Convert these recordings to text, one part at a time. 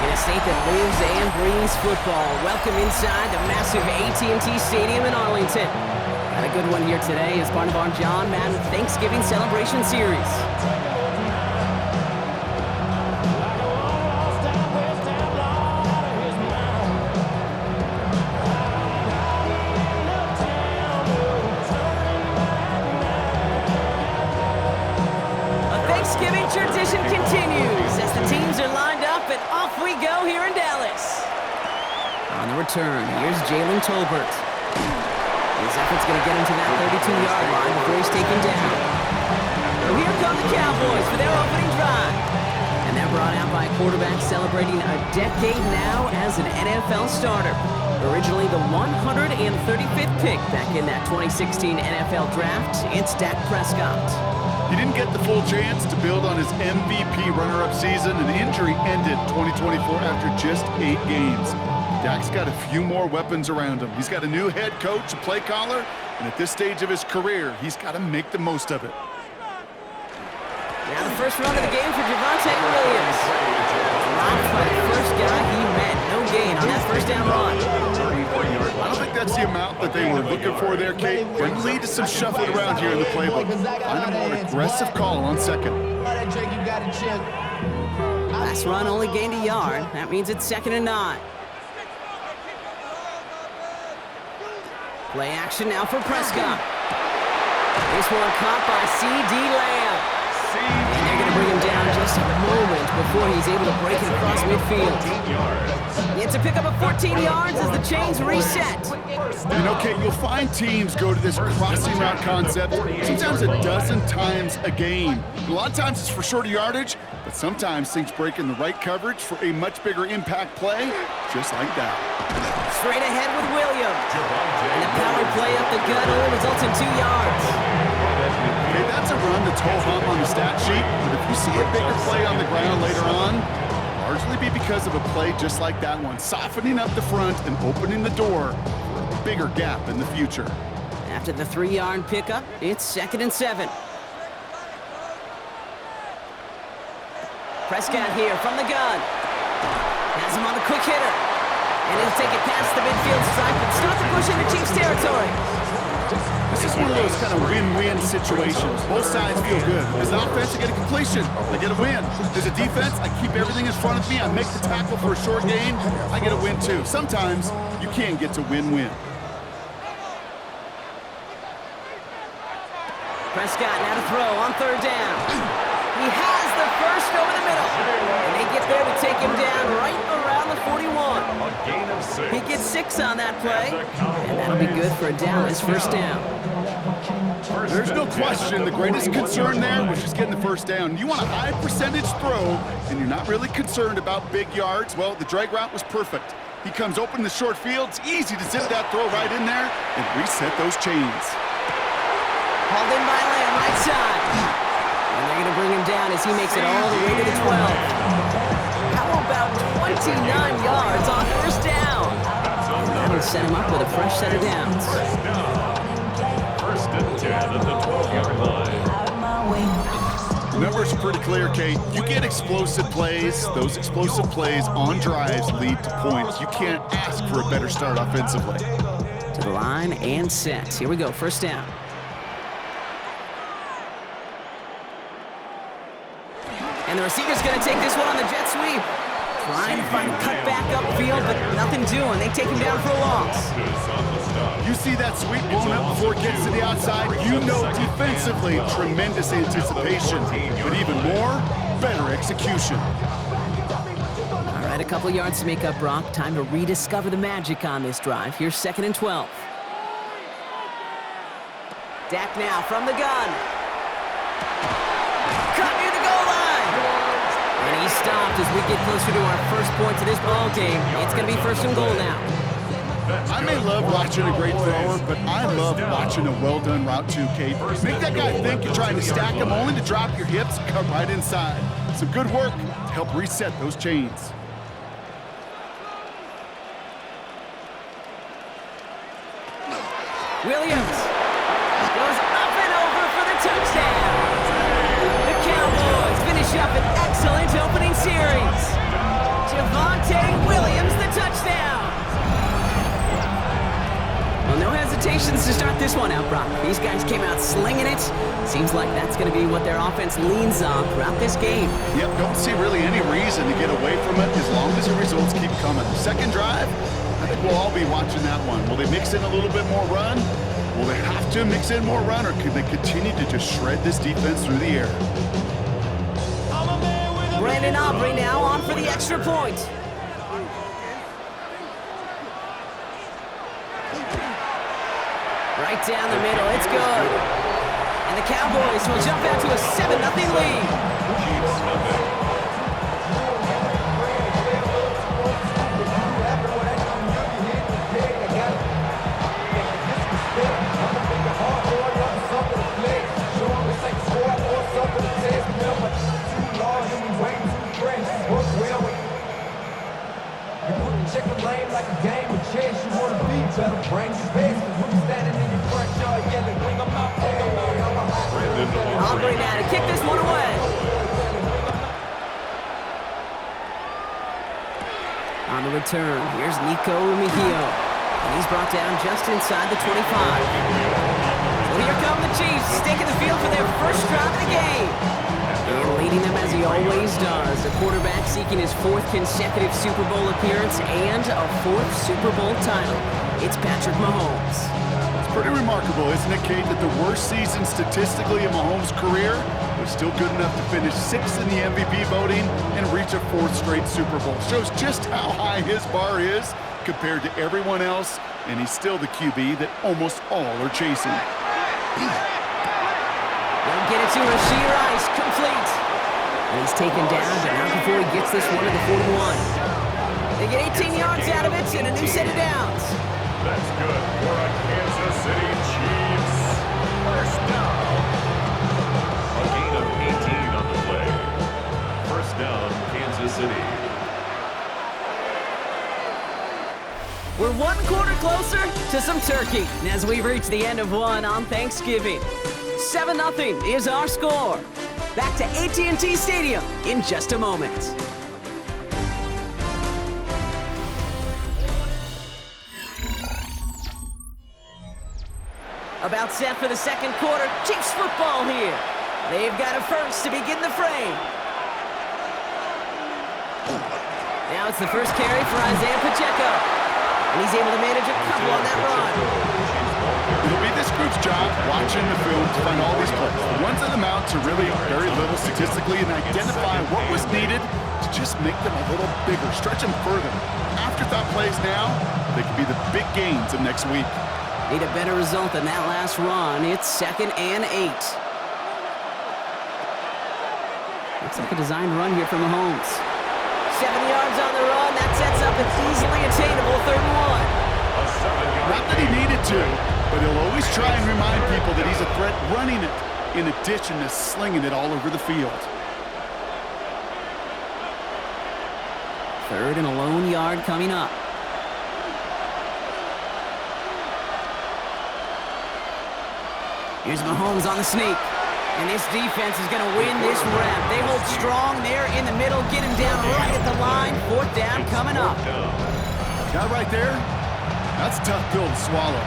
In a state that lives and breathes football, welcome inside the massive AT&T Stadium in Arlington. Got a good one here today as part of our John Madden Thanksgiving Celebration Series. Thanksgiving tradition continues as the teams are lined up and off we go here in Dallas. On the return, here's Jalen Tolbert. His effort's going to get him to that 32-yard line before he's taken down. So here come the Cowboys for their opening drive. And they're brought out by a quarterback celebrating a decade now as an NFL starter. Originally the 135th pick back in that 2016 NFL Draft, it's Dak Prescott. He didn't get the full chance to build on his MVP runner-up season. An injury ended 2024 after just 8 games. Dak's got a few more weapons around him. He's got a new head coach, a play caller, and at this stage of his career, he's got to make the most of it. Now the first run of the game for Javonte Williams. Dropped by the first guy he met. No gain on that first down run. I don't think that's the amount that they were looking for there, Kate. Bring the lead to some shuffling around here in the playbook. Find a more aggressive call on second. Last run only gained a yard. That means it's 2nd and 9. Play action now for Prescott. This one caught by C.D. Lamb. And they're going to bring him down just a moment before he's able to break it across midfield. It's a pickup of 14 yards as the chains reset. You know, Kate, you'll find teams go to this crossing route concept sometimes a dozen times a game. A lot of times it's for shorter yardage, but sometimes things break in the right coverage for a much bigger impact play, just like that. Straight ahead with Williams. And the power play up the gut only results in 2 yards. Okay, that's a run that's ho-hum on the stat sheet, but if you see a bigger play on the ground later on, largely be because of a play just like that one, softening up the front and opening the door for a bigger gap in the future. After the 3-yard pickup, it's 2nd and 7. Prescott here from the gun. Has him on the quick hitter. And he'll take it past the midfield stripe and start the push into Chiefs territory. This is one of those kind of win-win situations. Both sides feel good. As an offense, I get a completion. I get a win. As a defense, I keep everything in front of me. I make the tackle for a short gain. I get a win, too. Sometimes, you can get to win-win. Prescott now to throw on 3rd down. He has the first over the middle. And they get there to take him down right around the 41. He gets 6 on that play. And that'll be good for a Dallas first down. There's no question the greatest concern there was just getting the first down. You want a high percentage throw, and you're not really concerned about big yards. Well, the drag route was perfect. He comes open in the short field. It's easy to zip that throw right in there and reset those chains. Hauled in by Lamb, right side. And they're going to bring him down as he makes it all the way to the 12. How about 29 yards on first down? And that'll set him up with a fresh set of downs. First and 10 at the 12-yard line. The numbers are pretty clear, Kate. You get explosive plays. Those explosive plays on drives lead to points. You can't ask for a better start offensively. To the line and set. Here we go, first down. And the receiver's going to take this one on the jet sweep. Trying to find a cutback upfield, but nothing doing. They take him down for a loss. You see that sweep blown up before it gets to the outside. You know defensively, tremendous anticipation. But even more, better execution. All right, a couple yards to make up, Brock. Time to rediscover the magic on this drive. Here's 2nd and 12. Dak now from the gun. Cut near the goal line. And he's stopped as we get closer to our first point to this ball game. It's going to be 1st and goal now. I may love watching a great thrower, but I love watching a well-done route too, Kate. Make that guy think you're trying to stack him only to drop your hips and cut right inside. Some good work to help reset those chains. Williams goes up and over for the touchdown. The Cowboys finish up an excellent opening series. Javonte Williams, the touchdown. Well, no hesitations to start this one out, Brock. These guys came out slinging it. Seems like that's going to be what their offense leans on throughout this game. Yep, don't see really any reason to get away from it as long as the results keep coming. Second drive, I think we'll all be watching that one. Will they mix in a little bit more run? Will they have to mix in more run, or could they continue to just shred this defense through the air? Brandon Aubrey now on for the extra point. Right down the middle, it's good. And the Cowboys will jump out to a 7-0 lead. Aubrey now to kick this one away. On the return, here's Nico Mejio. And he's brought down just inside the 25. So here come the Chiefs, taking the field for their first drive of the game. And leading them as he always does. The quarterback seeking his 4th consecutive Super Bowl appearance and a 4th Super Bowl title. It's Patrick Mahomes. It's pretty remarkable, isn't it, Kate, that the worst season statistically in Mahomes' career was still good enough to finish 6th in the MVP voting and reach a 4th straight Super Bowl. Shows just how high his bar is compared to everyone else, and he's still the QB that almost all are chasing. They'll get it to Rashee Rice, complete. And he's taken down, but not before he gets this one to the 41. They get 18 yards out of it and a new set of downs. That's good for a Kansas City Chiefs. First down. A gain of 18 on the play. First down, Kansas City. We're 1 quarter closer to some turkey as we reach the end of one on Thanksgiving. 7-0 is our score. Back to AT&T Stadium in just a moment. About set for the second quarter. Chiefs football here. They've got a first to begin the frame. Now it's the first carry for Isaiah Pacheco. And he's able to manage a couple on that run. It'll be this group's job watching the film to find all these plays. The ones that amount to really very little statistically and identify what was needed to just make them a little bigger, stretch them further. Afterthought plays now, they could be the big gains of next week. Need a better result than that last run. It's 2nd and 8. Looks like a designed run here from Mahomes. 7 yards on the run. That sets up an easily attainable 3rd and 1. Not that he needed to, but he'll always try and remind people that he's a threat running it, in addition to slinging it all over the field. 3rd and a lone yard coming up. Here's Mahomes on the sneak. And this defense is going to win this rep. They hold strong there in the middle, get him down right at the line. 4th down coming up. That right there, that's a tough pill to swallow.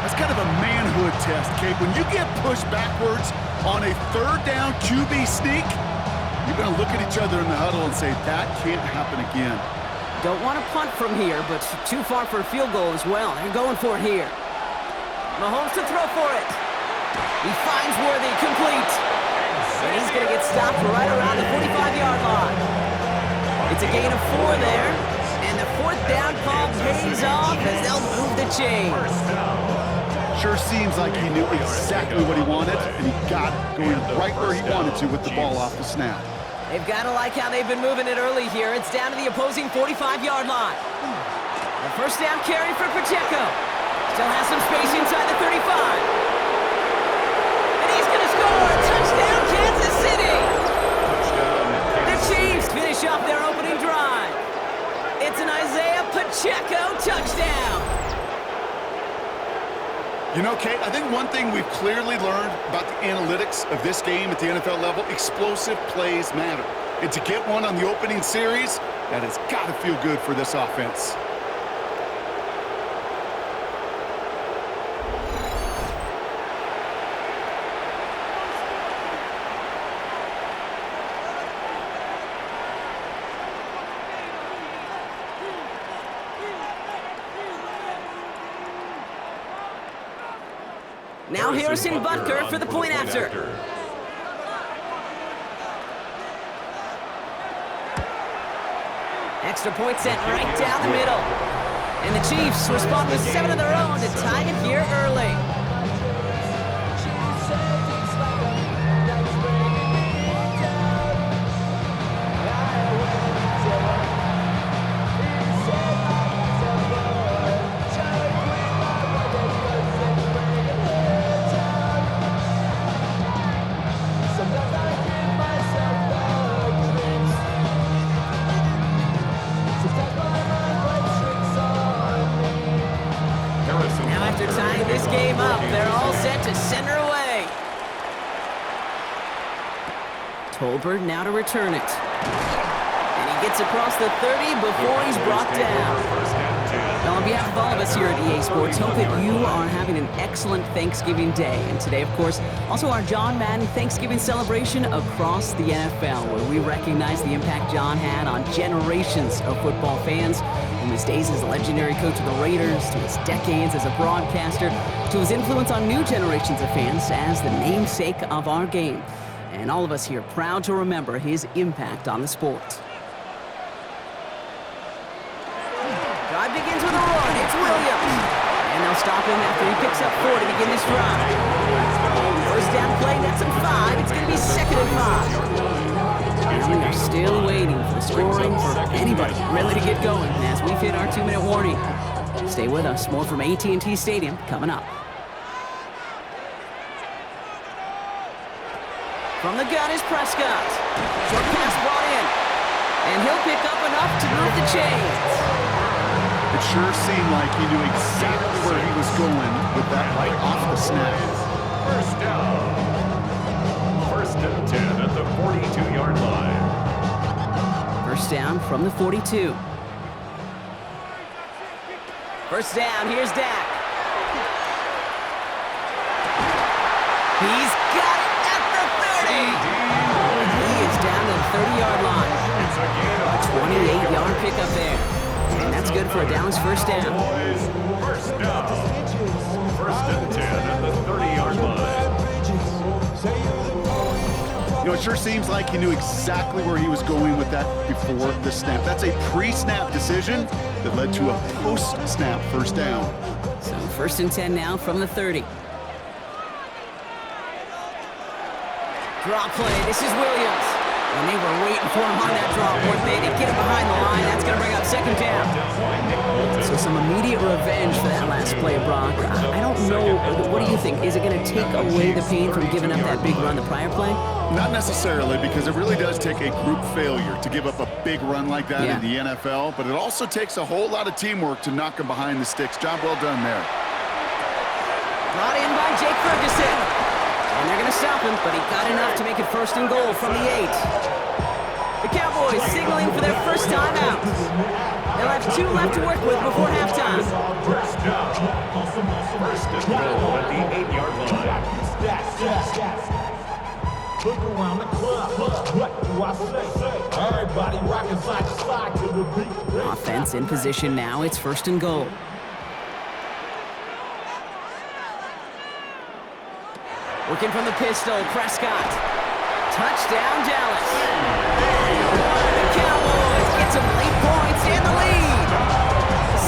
That's kind of a manhood test, Kate. When you get pushed backwards on a 3rd down QB sneak, you're going to look at each other in the huddle and say, that can't happen again. Don't want to punt from here, but too far for a field goal as well. They're going for it here. Mahomes to throw for it. He finds Worthy, complete. And he's going to get stopped right around the 45-yard line. It's a gain of 4 there. And the 4th down call pays off as they'll move the chains. Sure seems like he knew exactly what he wanted, and he got it, going right where he wanted to with the ball off the snap. They've got to like how they've been moving it early here. It's down to the opposing 45-yard line. The first down carry for Pacheco. Still has some space inside the 35. Touchdown, Kansas City! The Chiefs finish off their opening drive. It's an Isaiah Pacheco touchdown. You know, Kate, I think one thing we've clearly learned about the analytics of this game at the NFL level, explosive plays matter. And to get one on the opening series, That has got to feel good for this offense. Now Harrison Butker for the point after. Extra point sent right down the middle. And the Chiefs respond with 7 of their own to tie it here early. This game up, they're all set to center away. Tolbert now to return it. And he gets across the 30 before he's brought down. Now, on behalf of all of us here at EA Sports, hope that you are having an excellent Thanksgiving Day. And today, of course, also our John Madden Thanksgiving celebration across the NFL, where we recognize the impact John had on generations of football fans, from his days as a legendary coach of the Raiders, to his decades as a broadcaster, to his influence on new generations of fans as the namesake of our game. And all of us here proud to remember his impact on the sport. Drive begins with a run. It's Williams. And they'll stop him after he picks up 4 to begin this drive. First down play, that's a 5. It's going to be 2nd and 5. And we are still waiting for the scoring for anybody really to get going as we've hit our 2-minute warning. Stay with us. More from AT&T Stadium coming up. From the gun is Prescott. Short pass brought in. And he'll pick up enough to move the chains. It sure seemed like he knew exactly where he was going with that right off the snap. First down. 1st and 10 at the 42-yard line. First down from the 42. First down, here's Dak. He's got it at the 30. He is down to the 30-yard line. A 28-yard pickup there. And that's good for a Dallas first down. First down. 1st and 10 at the 30-yard line. You know, it sure seems like he knew exactly where he was going with that before the snap. That's a pre-snap decision that led to a post-snap first down. So 1st and 10 now from the 30. Draw play. This is Williams. And they were waiting for him on that draw, weren't they? They get him behind the line. That's going to bring up 2nd down. So some immediate revenge for that last play, Brock. I don't know. What do you think? Is it going to take away the pain from giving up that big run the prior play? Not necessarily, because it really does take a group failure to give up a big run like that in the NFL. But it also takes a whole lot of teamwork to knock him behind the sticks. Job well done there. Brought in by Jake Ferguson. And they're going to stop him, but he got enough to make it 1st and goal from the 8. The Cowboys signaling for their first time out. They'll have 2 left to work with before halftime. First down. 1st and goal at the 8-yard line. Look around the club. What do I say? Everybody rocking side to side to the beat. Offense in position now. It's 1st and goal. Working from the pistol, Prescott. Touchdown, Dallas. The Cowboys get some late points and the lead.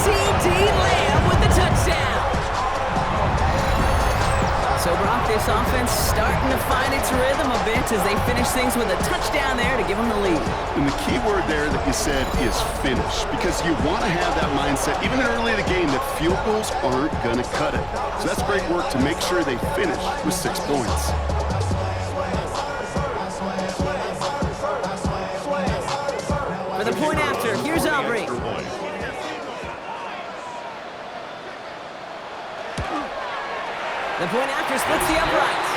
C.D. Lamb with the touchdown. So, Brock, this offense starting to find its rhythm a bit as they finish things with a touchdown there to give them the lead. And the key word there that you said is finish, because you want to have that mindset, even early in the game, that field goals aren't going to cut it. So that's great work to make sure they finish with 6 points. For the point after, here's Aubrey. The point after splits the uprights.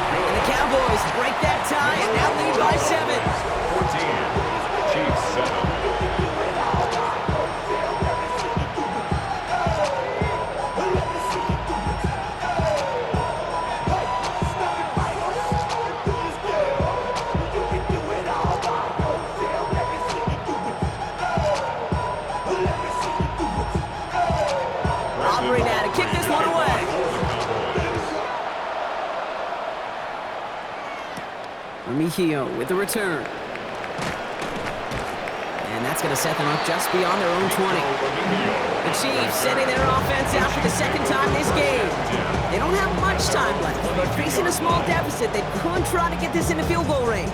And the Cowboys break that tie and now lead by 7. 14. Chiefs 7. Mejio with the return. And that's going to set them up just beyond their own 20. The Chiefs sending their offense out for the second time this game. They don't have much time left, but facing a small deficit, they could try to get this into field goal range.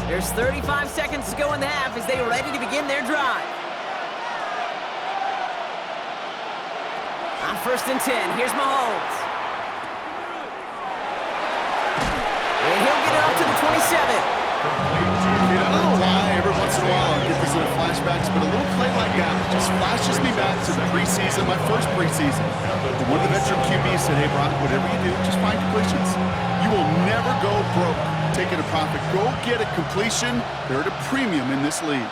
There's 35 seconds to go in the half as they are ready to begin their drive. On 1st and 10, here's Mahomes. And he'll get it up to the 27. I don't know why every once in a while I get these little flashbacks, but a little play like that just flashes me back to the preseason, my first preseason. One of the veteran QBs said, hey, Brock, whatever you do, just find completions. You will never go broke taking a profit. Go get a completion. They're at a premium in this league.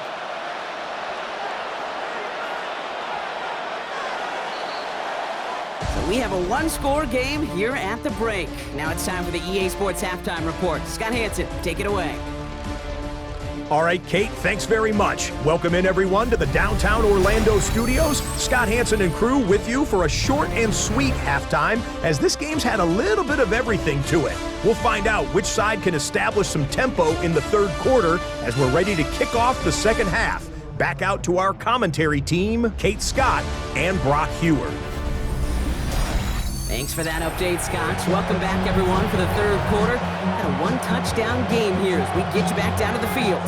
So we have a one-score game here at the break. Now it's time for the EA Sports Halftime Report. Scott Hansen, take it away. All right, Kate, thanks very much. Welcome in, everyone, to the downtown Orlando studios. Scott Hansen and crew with you for a short and sweet halftime, as this game's had a little bit of everything to it. We'll find out which side can establish some tempo in the third quarter as we're ready to kick off the second half. Back out to our commentary team, Kate Scott and Brock Hewer. Thanks for that update, Scott. Welcome back, everyone, for the third quarter. Got a one-touchdown game here as we get you back down to the field.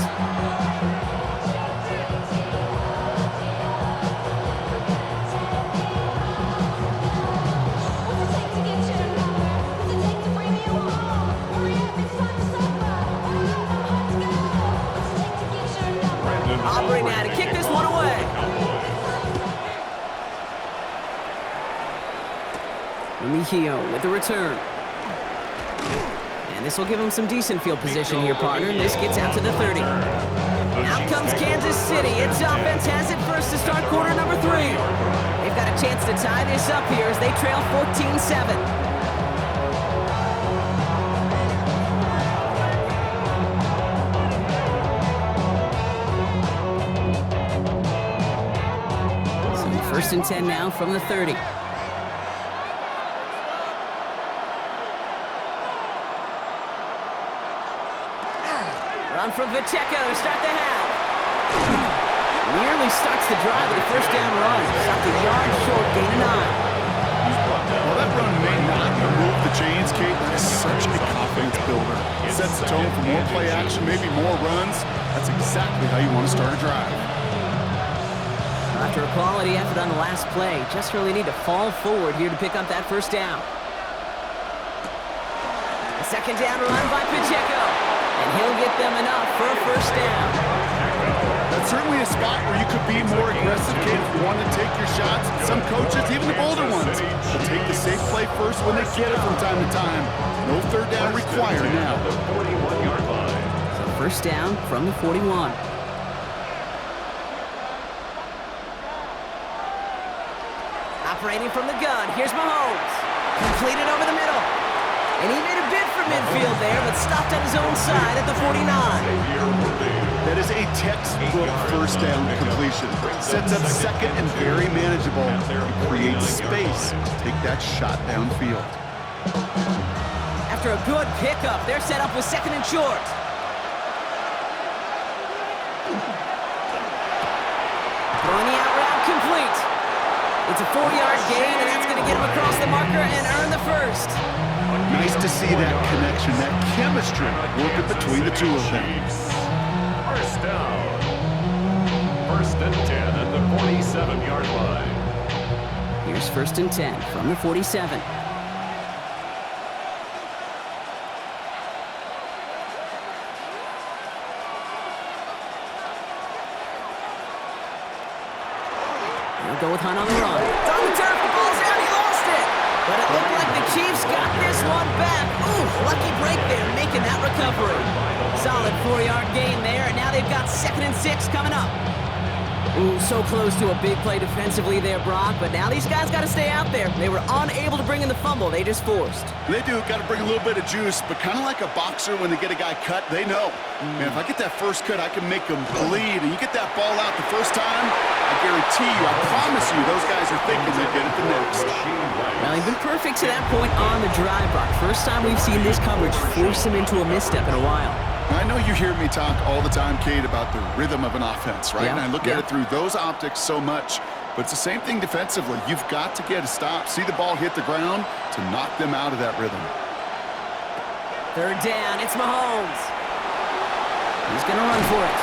Aubrey now to kick this one away. Mejio with the return. And this will give him some decent field position here, partner. This gets out to the 30. Out comes Kansas City. Its offense has it first to start quarter number 3. They've got a chance to tie this up here as they trail 14-7. So 1st and 10 now from the 30. Run from Pacheco to start the half. Nearly starts the drive with a first down run. Stopped a yard short, gain of 9. Well, that run may not remove the chains, Kate. That is such a confidence builder. It sets the tone for more play action, maybe more runs. That's exactly how you want to start a drive. After a quality effort on the last play, just really need to fall forward here to pick up that first down. A second down run by Pacheco. And he'll get them enough for a first down. That's certainly a spot where you could be more aggressive, Kate, if you want to take your shots. Some coaches, even the bolder ones, will take the safe play first when they get it from time to time. No third down required now. So first down from the 41. Operating from the gun, here's Mahomes. Completed over the middle. And he made a bid for midfield there, but stopped on his own side at the 49. That is a textbook first down completion. Sets up second and very manageable. It creates space to take that shot downfield. After a good pickup, they're set up with second and short. Throwing the out route complete. It's a 4-yard gain, and that's going to get him across the marker and earn the first. Nice to see that connection, that chemistry working between the two of them. First down. 1st and 10 at the 47-yard line. Here's 1st and 10 from the 47. They'll go with Hunt on the run. It's on the turf, the ball's out, he lost it! But it looked like the Chiefs got this one back. Ooh, lucky break there, making that recovery. Solid 4-yard gain there, and now they've got 2nd and 6 coming up. Ooh, so close to a big play defensively there, Brock, but now these guys got to stay out there. They were unable to bring in the fumble they just forced. They do, got to bring a little bit of juice, but kind of like a boxer when they get a guy cut, they know. Man, if I get that first cut, I can make them bleed, and you get that ball out the first time, I guarantee you, I promise you, those guys are thinking they get it the next. Well, he's been perfect to that point on the drive, Brock. First time we've seen this coverage force him into a misstep in a while. I know you hear me talk all the time, Kate, about the rhythm of an offense, right? Yeah, And I look at it through those optics so much, but it's the same thing defensively. You've got to get a stop, see the ball hit the ground to knock them out of that rhythm. Third down, it's Mahomes. He's going to run for it.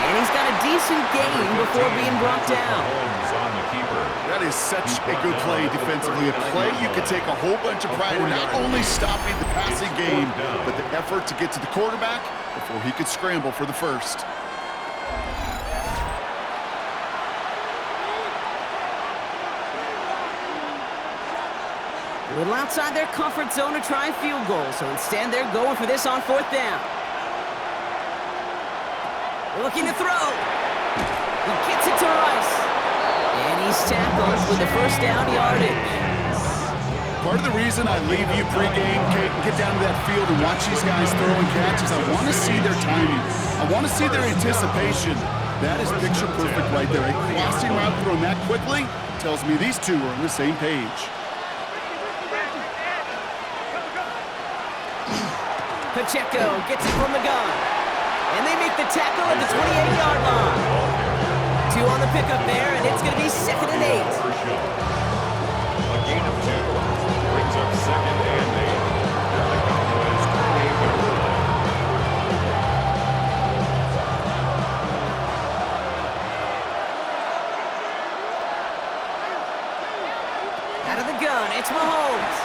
And he's got a decent gain before being brought down. On the keeper. That is such a good play defensively. A play you could take a whole bunch of pride in not only stopping the passing game, but the effort to get to the quarterback before he could scramble for the first. A little outside their comfort zone to try a field goal, so instead they're going for this on fourth down. Looking to throw. He gets it to Rice. And he's tackled with the first down yardage. Part of the reason I leave you pregame, Kate, and get down to that field and watch these guys throw and catch is I want to see their timing. I want to see their anticipation. That is picture perfect right there. A crossing route thrown that quickly tells me these two are on the same page. Pacheco gets it from the gun. And they make the tackle at the 28-yard line. 2 on the pickup there, and it's going to be 2nd and 8. A gain of 2 brings up 2nd and 8. The Cowboys 28-yard line. Out of the gun, it's Mahomes.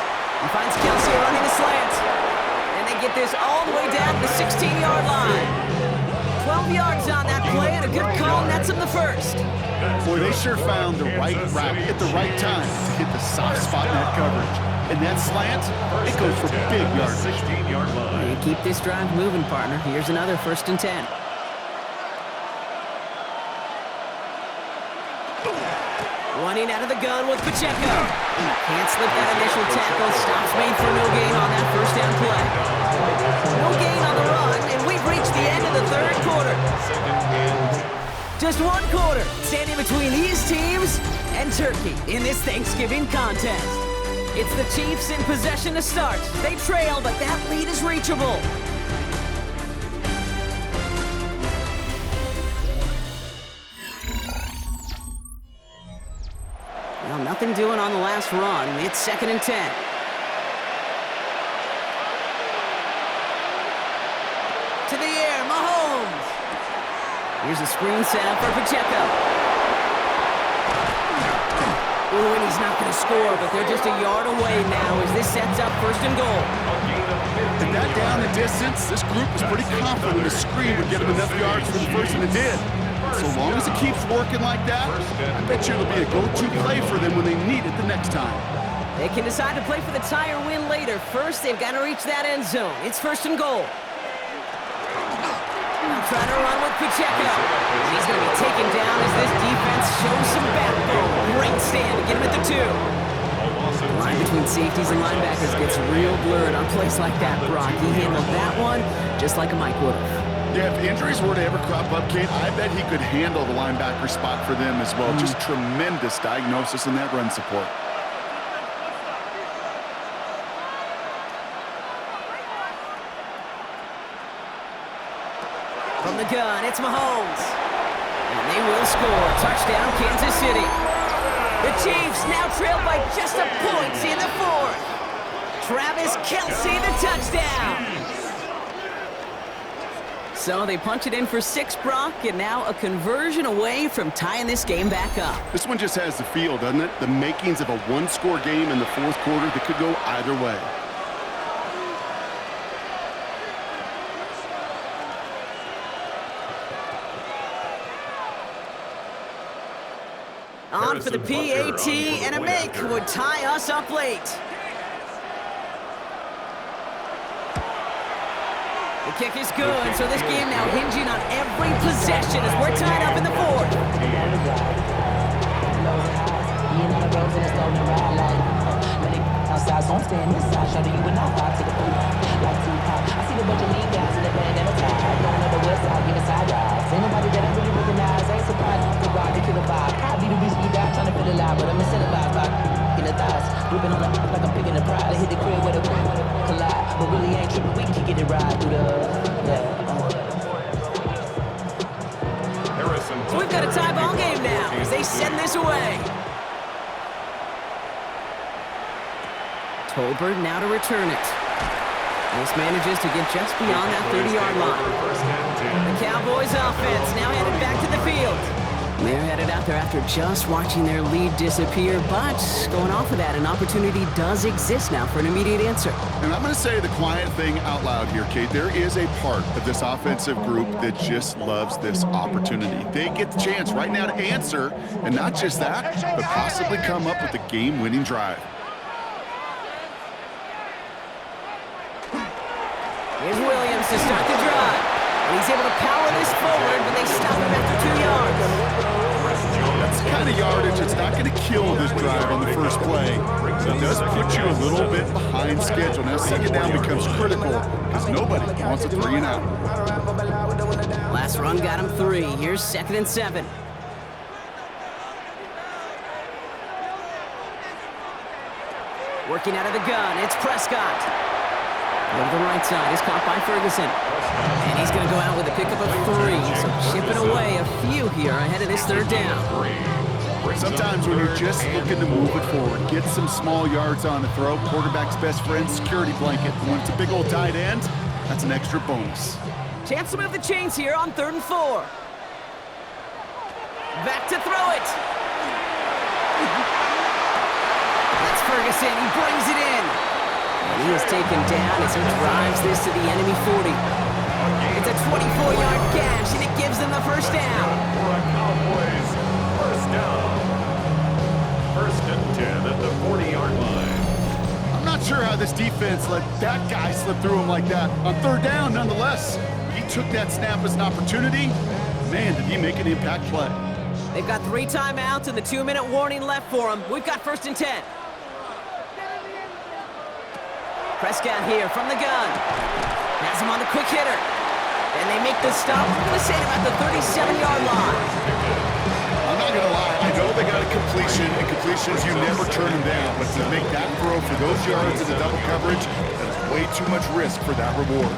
He finds Kelsey running the slant. And they get this all the way down to the 16-yard line. 12 yards on that play, and a good call nets him the first. Boy, they sure found the right route at the right time to hit the soft spot in that coverage. And that slant, it goes for big yards. 16-yard line. And keep this drive moving, partner. Here's another 1st and 10. Running out of the gun with Pacheco. Can't slip that initial tackle. Stops made for no gain on that first down play. No gain on the run, and we've reached the end of the 3rd quarter. Just 1 quarter standing between these teams and Turkey in this Thanksgiving contest. It's the Chiefs in possession to start. They trail, but that lead is reachable. Well, nothing doing on the last run. It's 2nd and 10. To the air, Mahomes. Here's a screen set up for Pacheco. Ooh, and he's not going to score, but they're just a yard away now as this sets up 1st and goal. And that down the distance, this group was pretty confident the screen would get them enough yards for the first, and it did. So long as it keeps working like that, I bet you it'll be a go-to play for them when they need it the next time. They can decide to play for the tie or win later. First, they've got to reach that end zone. It's 1st and goal. Trying to run with Pacheco. He's going to be taken down as this defense shows some backbone. Great stand to get him at the 2. The line between safeties and linebackers gets real blurred on plays like that, Brock. He handled that one just like a Mike would have. Yeah, if injuries were to ever crop up, Kate, I bet he could handle the linebacker spot for them as well. Just tremendous diagnosis in that run support. From the gun, it's Mahomes. And they will score. Touchdown, Kansas City. The Chiefs now trail by just a point in the 4th. Travis Kelce, the touchdown. So they punch it in for 6, Brock, and now a conversion away from tying this game back up. This one just has the feel, doesn't it? The makings of a one-score game in the 4th quarter that could go either way. On for the PAT, and a make would tie us up late. The kick is good, so this game now hinging on every possession as we're tied up in the 4th. so I'm staying this side, shorty, you and I vibe to the beat. Like Tupac, I see the bunch of lean guys in the band and a tie. Going on the west side, giving side rides. Ain't nobody that I really recognize. Ain't surprised the ride, they kill a vibe. I be the reason you die, trying to feel alive, but I'm incentivized by in the thighs. Gripping on the like I'm picking the pride. I hit the crib with a collide, but really ain't tripping. We can get it right through the So we've got a tie ball game now as they send this away. Tolbert now to return it. This manages to get just beyond that 30-yard line. The Cowboys offense now headed back to the field. They're headed out there after just watching their lead disappear, but going off of that, an opportunity does exist now for an immediate answer. And I'm going to say the quiet thing out loud here, Kate. There is a part of this offensive group that just loves this opportunity. They get the chance right now to answer, and not just that, but possibly come up with a game-winning drive. Here's Williams to start the drive. And he's able to power this forward, but they stop him after 2 yards. That's the kind of yardage that's not going to kill this drive on the first play. But it does put you a little bit behind schedule. Now, second down becomes critical because nobody wants a 3 and out. Last run got him 3. Here's 2nd and 7. Working out of the gun, it's Prescott. Over the right side is caught by Ferguson. And he's going to go out with a pickup of 3. So chipping away a few here ahead of this 3rd down. Sometimes when you're just looking to move it forward, get some small yards on the throw, quarterback's best friend, security blanket. When it's a big old tight end, that's an extra bonus. Chance to move the chains here on 3rd and 4. Back to throw it. That's Ferguson. He brings it in. And he is taken down as he drives this to the enemy 40. It's a 24-yard gash, and it gives them the 1st down. Cowboys, 1st down. 1st and 10 at the 40-yard line. I'm not sure how this defense let that guy slip through him like that. On 3rd down, nonetheless, he took that snap as an opportunity. Man, did he make an impact play. They've got 3 timeouts and the 2-minute warning left for them. We've got 1st and 10. Prescott here from the gun. Has him on the quick hitter. And they make the stop. We're going to say about the 37-yard line. I'm not going to lie. I know they got a completion, and completions, you never turn them down. But to make that throw for those yards in the double coverage, that is way too much risk for that reward.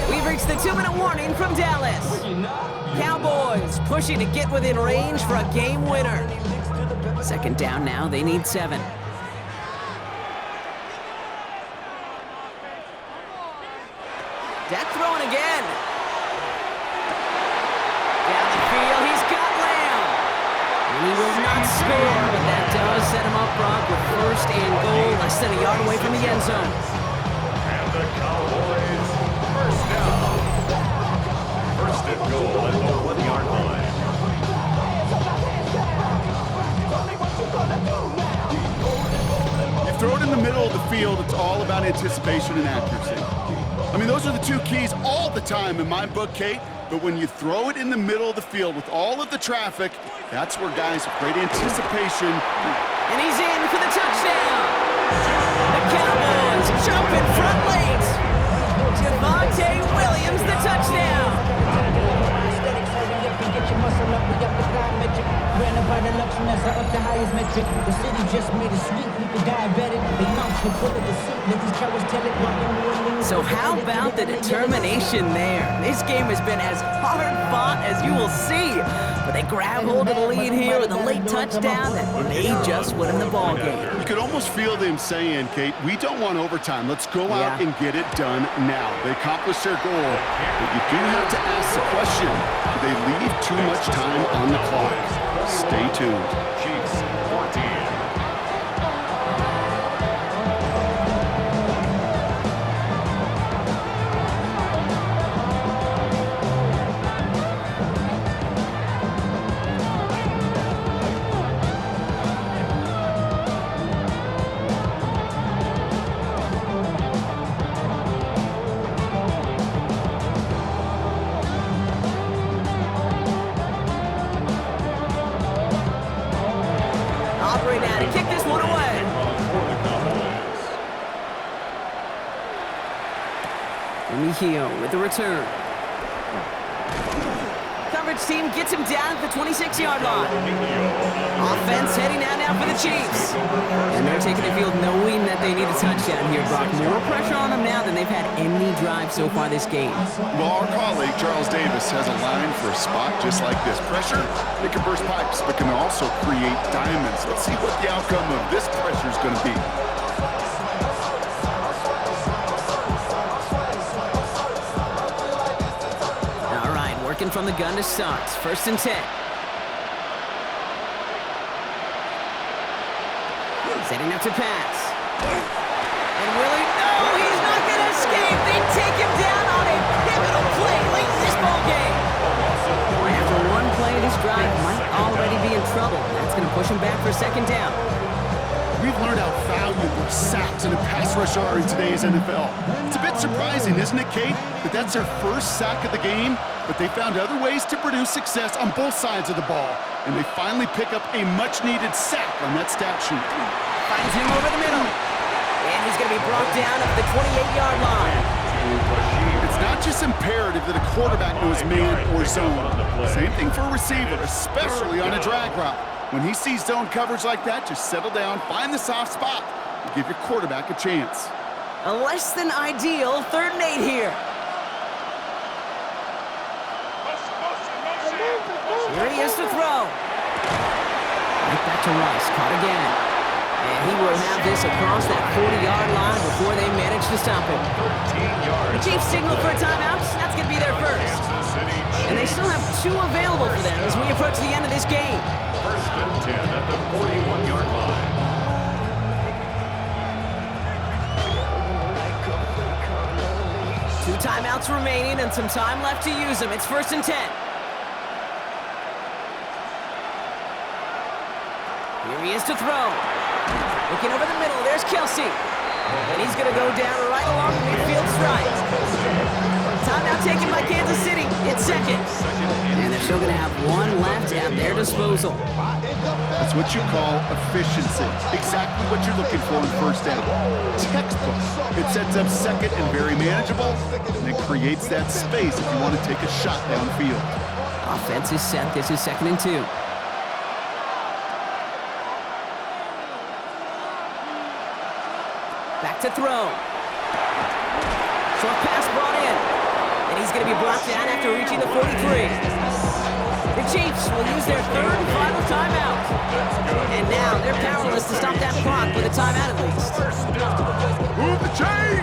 We've reached the 2-minute warning from Dallas. Cowboys pushing to get within range for a game winner. 2nd down now. They need 7. Dak throwing again. Down the field, he's got Lamb. And he will not score, but that does set him up, Brock, with 1st and goal, less than a yard away from the end zone. And the Cowboys, 1st down. 1st and goal at the 1-yard line. You throw it in the middle of the field, it's all about anticipation and accuracy. I mean, those are the 2 keys all the time in my book, Kate. But when you throw it in the middle of the field with all of the traffic, that's where guys with great anticipation. And he's in for the touchdown. The Cowboys jump in front late. Javonte Williams, the touchdown. The city just made it sweet. People diabetic. They mouth can pull at the seat. Let these cowards tell it. So how about the determination there? This game has been as hard fought as you will see. But they grab hold of the lead here with a late touchdown that may just win them the ball game. You could almost feel them saying, Kate, we don't want overtime. Let's go out and get it done now. They accomplished their goal. But you do have to ask the question, do they leave too much time on the clock? Stay tuned. Chiefs, 14. with the return. Coverage team gets him down at the 26-yard line. Offense heading out now for the Chiefs. And they're taking the field knowing that they need a touchdown here, Brock. More pressure on them now than they've had any drive so far this game. Well, our colleague, Charles Davis, has a line for a spot just like this. Pressure, it can burst pipes, but can also create diamonds. Let's see what the outcome of this pressure is going to be. Working from the gun to start. 1st and 10. Setting up to pass. And Willie, no, he's not going to escape. They take him down on a pivotal play late in this ball game. After one play, this drive might already be in trouble. That's going to push him back for 2nd down. We've learned how valuable sacks in a pass rush are in today's NFL. It's a bit surprising, isn't it, Kate, that that's their first sack of the game, but they found other ways to produce success on both sides of the ball, and they finally pick up a much-needed sack on that stat sheet. Finds him over the middle, and he's going to be brought down at the 28-yard line. It's not just imperative that a quarterback knows man or zone. Same thing for a receiver, especially on a drag route. When he sees zone coverage like that, just settle down, find the soft spot, and give your quarterback a chance. A less than ideal 3rd and 8 here. Here he is to throw. Right back to Rice, caught again. And he will have this across that 40-yard line before they manage to stop him. The Chiefs signal for a timeout. That's going to be their first. And they still have 2 available for them as we approach the end of this game. 1st and 10 at the 41-yard line. Two timeouts remaining and some time left to use them. It's 1st and 10. Here he is to throw. Looking over the middle, there's Kelsey. And he's going to go down right along the midfield stripe. Timeout taken by Kansas City. It's 2nd. And they're still going to have 1 left at their disposal. That's what you call efficiency. Exactly what you're looking for in 1st down. Textbook. It sets up 2nd and very manageable, and it creates that space if you want to take a shot downfield. Offense is set. This is 2nd and 2. Back to throw. Short pass brought in. And he's going to be brought down after reaching the 43. The Chiefs will use their 3rd and final timeout. And now they're powerless to stop that clock with a timeout at least. Move the chains!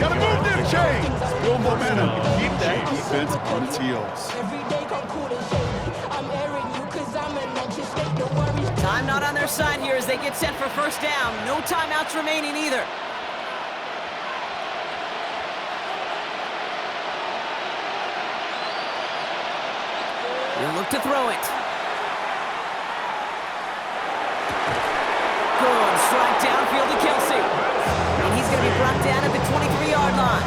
Gotta move them chains! Build momentum. Keep that defense on its heels. Time not on their side here as they get set for 1st down. No timeouts remaining either. He'll look to throw it. Good strike downfield to Kelsey. And he's going to be brought down at the 23-yard line.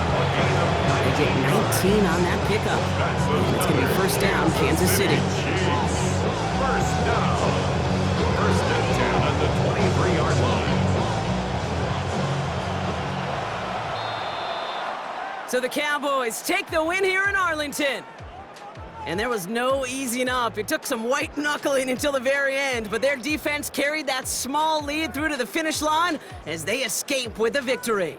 They get 19 on that pickup. And it's going to be 1st down, Kansas City. 1st down. 1st and 10 at the 23-yard line. So the Cowboys take the win here in Arlington. And there was no easing up. It took some white knuckling until the very end, but their defense carried that small lead through to the finish line as they escape with a victory.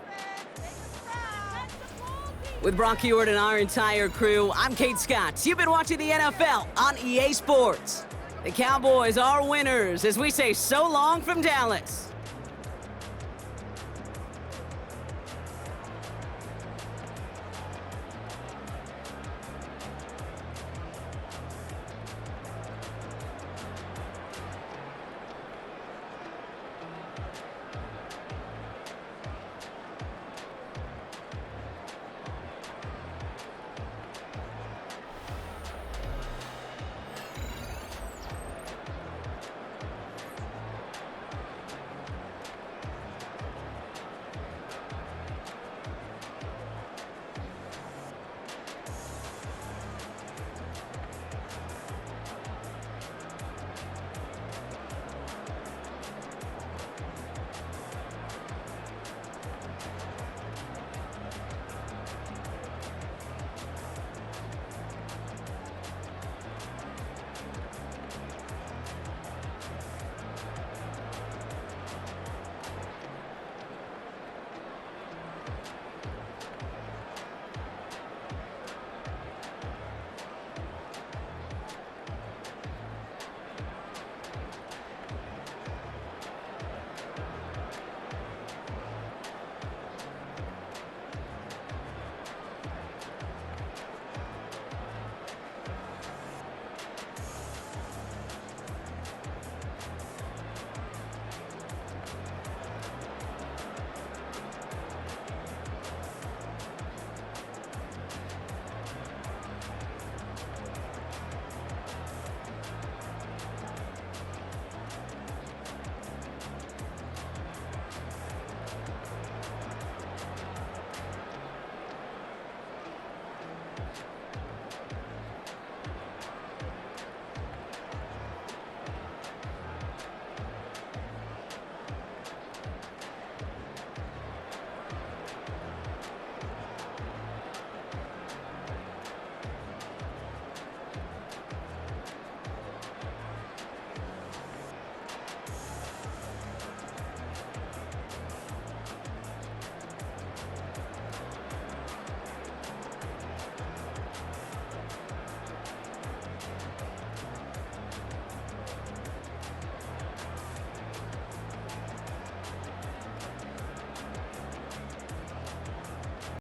With Brock Ewart and our entire crew, I'm Kate Scott. You've been watching the NFL on EA Sports. The Cowboys are winners as we say so long from Dallas.